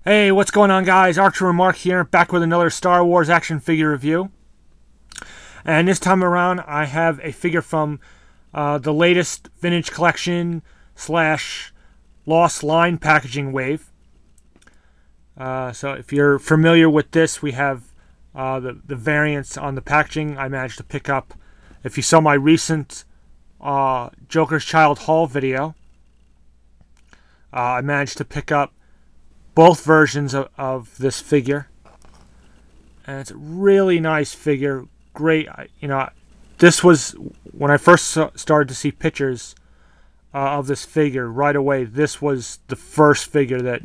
Hey, what's going on, guys? Archer and Mark here, back with another Star Wars action figure review. And this time around, I have a figure from the latest vintage collection slash lost line packaging wave. So if you're familiar with this, we have the variants on the packaging I managed to pick up. If you saw my recent Joker's Child haul video, I managed to pick up both versions of this figure, and it's a really nice figure. Great, this was when I first started to see pictures of this figure. Right away, this was the first figure that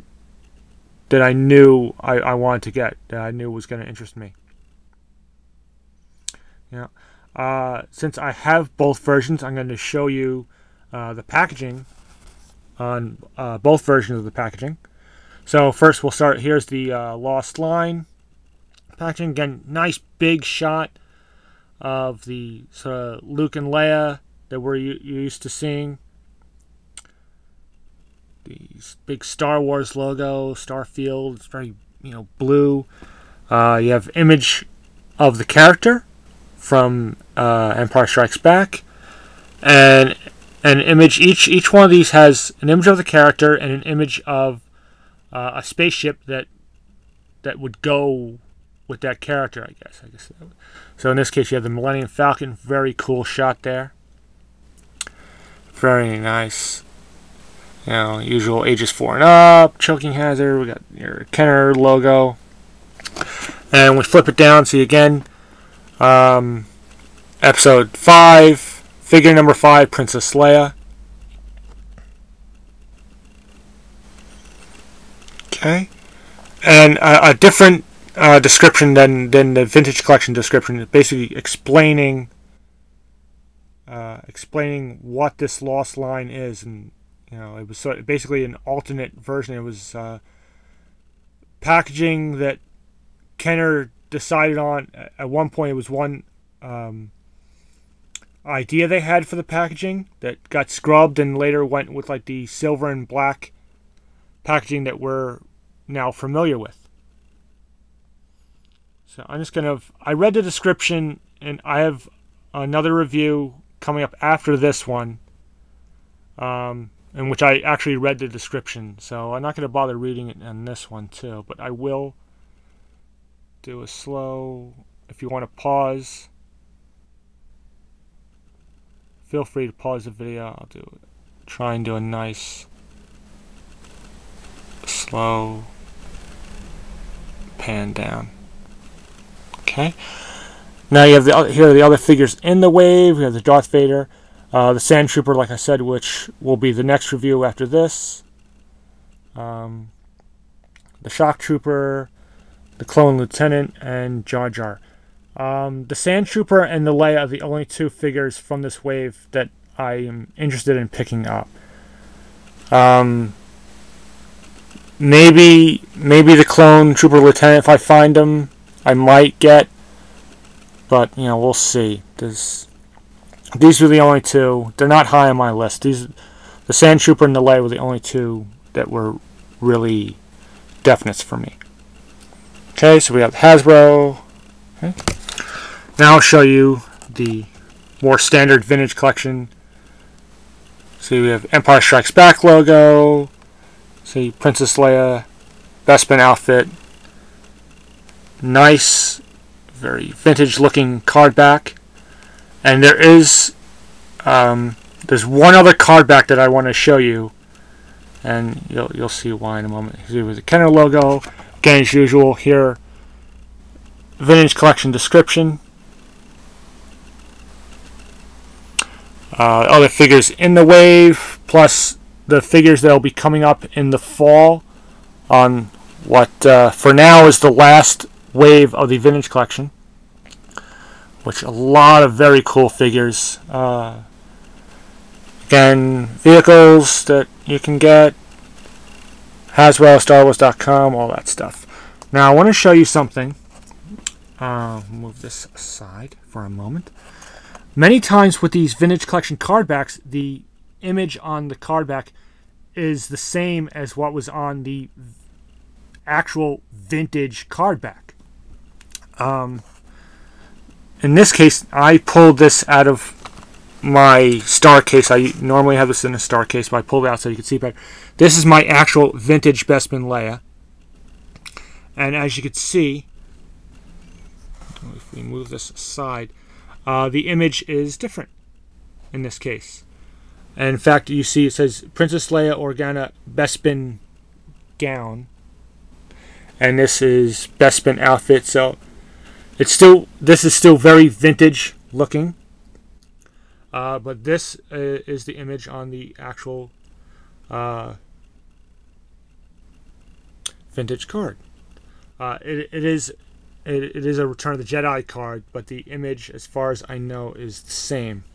I knew I wanted to get, that I knew was going to interest me. Since I have both versions, I'm going to show you the packaging on both versions of the packaging. So first we'll start, here's the Lost Line packaging. Again, nice big shot of the sort of Luke and Leia that we're used to seeing. These big Star Wars logo, Starfield, it's very, blue. You have image of the character from Empire Strikes Back. And an image, each one of these has an image of the character and an image of a spaceship that would go with that character, I guess. So in this case, you have the Millennium Falcon. Very cool shot there. Very nice. Usual ages 4 and up, choking hazard. We got your Kenner logo, and we flip it down. See again, episode 5, figure number 5, Princess Leia. Okay, and a different description than the vintage collection description. Basically explaining what this Lost Line is, and it was basically an alternate version. It was packaging that Kenner decided on at one point. It was one idea they had for the packaging that got scrubbed, and later went with like the silver and black packaging that we're now familiar with. So I'm just I read the description, and I have another review coming up after this one, in which I actually read the description. So I'm not going to bother reading it on this one too, but I will do a slow. If you want to pause, feel free to pause the video. I'll try and do a nice slow pan down. Okay. Now you have here are the other figures in the wave. We have the Darth Vader, the Sand Trooper, like I said, which will be the next review after this. The Shock Trooper, the Clone Lieutenant, and Jar Jar. The Sand Trooper and the Leia are the only two figures from this wave that I am interested in picking up. Maybe the Clone Trooper Lieutenant, if I find him, I might get. But, we'll see. These were the only two. They're not high on my list. The Sand Trooper and the Leia were the only two that were really definites for me. Okay, so we have Hasbro. Okay. Now I'll show you the more standard vintage collection. See, we have Empire Strikes Back logo. See, Princess Leia, Bespin outfit. Nice, very vintage looking card back. And there is there's one other card back that I want to show you, and you'll see why in a moment. See, with the Kenner logo, again as usual here, vintage collection description. Other figures in the wave, plus the figures that will be coming up in the fall on what for now is the last wave of the vintage collection, which a lot of very cool figures. Again, vehicles that you can get, Hasbro, StarWars.com, all that stuff. Now I want to show you something. Move this aside for a moment. Many times with these vintage collection card backs, the image on the card back is the same as what was on the actual vintage card back. In this case, I pulled this out of my star case. I normally have this in a star case, but I pulled it out so you can see better. This is my actual vintage Bespin Leia. And as you can see, if we move this aside, the image is different in this case. And in fact, you see it says Princess Leia Organa Bespin gown. And this is Bespin outfit, so this is still very vintage looking. But this is the image on the actual vintage card. It is a Return of the Jedi card, but the image, as far as I know, is the same.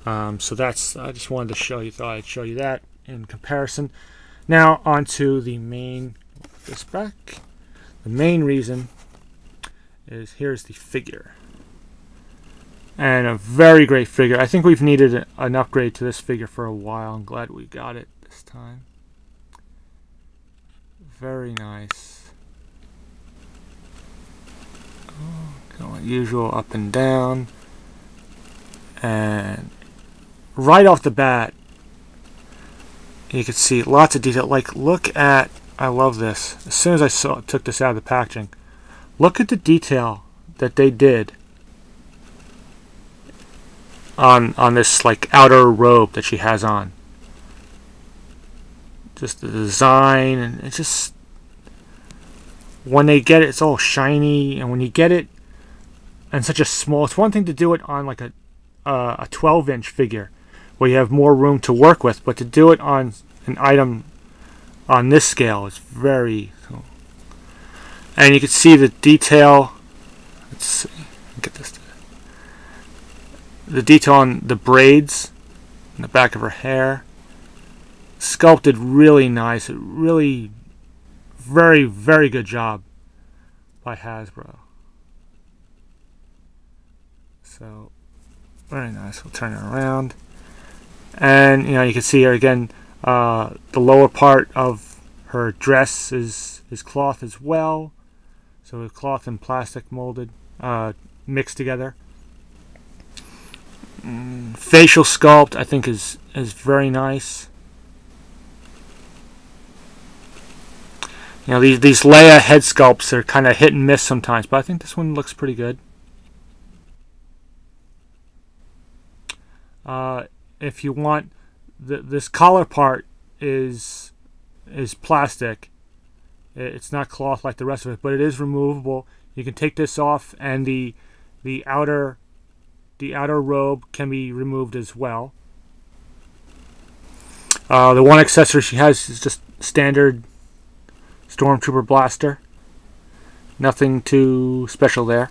So that's, I just wanted to show you, thought I'd show you that in comparison. Now onto the main, put this back. The main reason is here's the figure. And a very great figure. I think we've needed an upgrade to this figure for a while. I'm glad we got it this time. Very nice. Going usual up and down. And right off the bat, you can see lots of detail. Like, look at, I love this. As soon as I took this out of the packaging, look at the detail that they did on this like outer robe that she has on. Just the design, and it's just, when they get it, it's all shiny, and when you get it and such a small, it's one thing to do it on like a 12-inch figure where you have more room to work with, but to do it on an item on this scale is very cool. And you can see the detail. Let's see, get this to the detail on the braids in the back of her hair. Sculpted really nice. Really very, very good job by Hasbro. So very nice. We'll turn it around, and you can see here again. The lower part of her dress is cloth as well. So cloth and plastic molded, mixed together. Facial sculpt, I think, is very nice. These Leia head sculpts are kind of hit and miss sometimes, but I think this one looks pretty good. If you want, this collar part is plastic. It's not cloth like the rest of it, but it is removable. You can take this off, and the outer robe can be removed as well. The one accessory she has is just standard Stormtrooper blaster. Nothing too special there.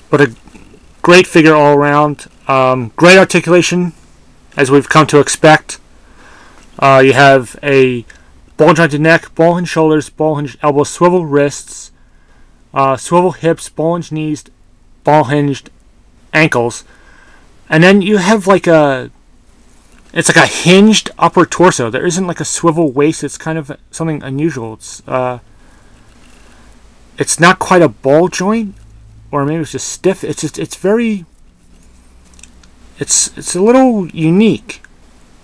But a great figure all around. Great articulation, as we've come to expect. You have a ball-jointed neck, ball-hinged shoulders, ball-hinged elbows, swivel wrists, swivel hips, ball-hinged knees, ball-hinged ankles. And then you have like it's like a hinged upper torso. There isn't like a swivel waist. It's kind of something unusual. It's not quite a ball joint, or maybe it's just stiff. It's a little unique.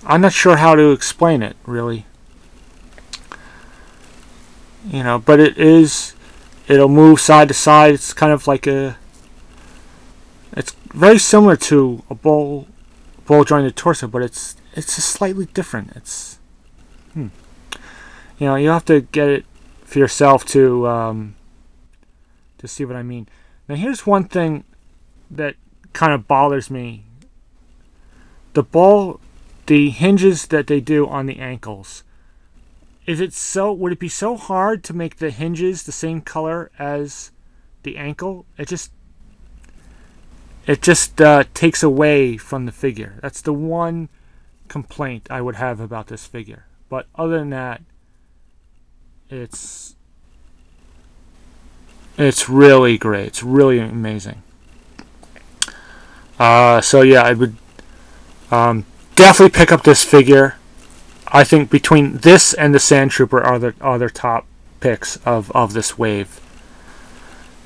I'm not sure how to explain it, really. But it'll move side to side. It's kind of like it's very similar to a ball jointed torso, but it's just slightly different. You have to get it for yourself to see what I mean. Now here's one thing that kind of bothers me. The hinges that they do on the ankles. Would it be so hard to make the hinges the same color as the ankle? It just takes away from the figure. That's the one complaint I would have about this figure. But other than that, it's really great. It's really amazing. So yeah, I would definitely pick up this figure. I think between this and the Sand Trooper are their top picks of this wave.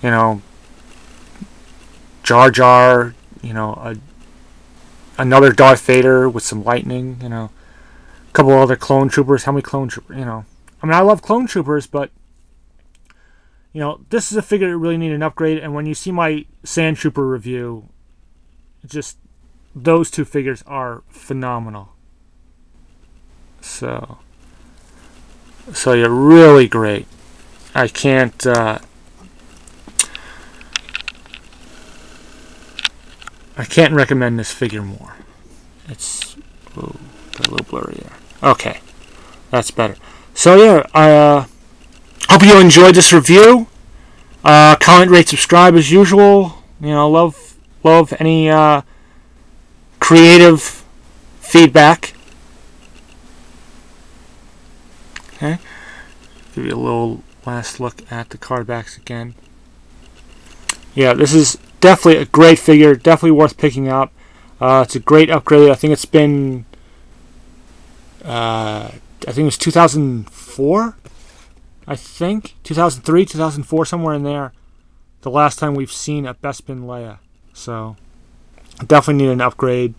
You know, Jar Jar, you know, another Darth Vader with some lightning, you know, a couple other clone troopers. How many clone troopers, you know? I mean, I love clone troopers, but, you know, this is a figure that really needed an upgrade, and when you see my Sand Trooper review, just those two figures are phenomenal. So yeah, really great. I can't recommend this figure more. It's a little blurry there. Okay, that's better. So yeah, I hope you enjoyed this review. Comment, rate, subscribe as usual. You know, love any creative feedback. Okay, give you a little last look at the card backs again. Yeah, this is definitely a great figure, definitely worth picking up. It's a great upgrade. I think it's been, I think it was 2004. I think 2003, 2004, somewhere in there. The last time we've seen a Bespin Leia, so definitely need an upgrade.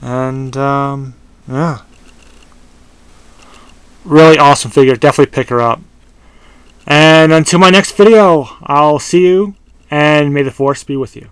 And yeah, really awesome figure. Definitely pick her up. And until my next video, I'll see you, and may the Force be with you.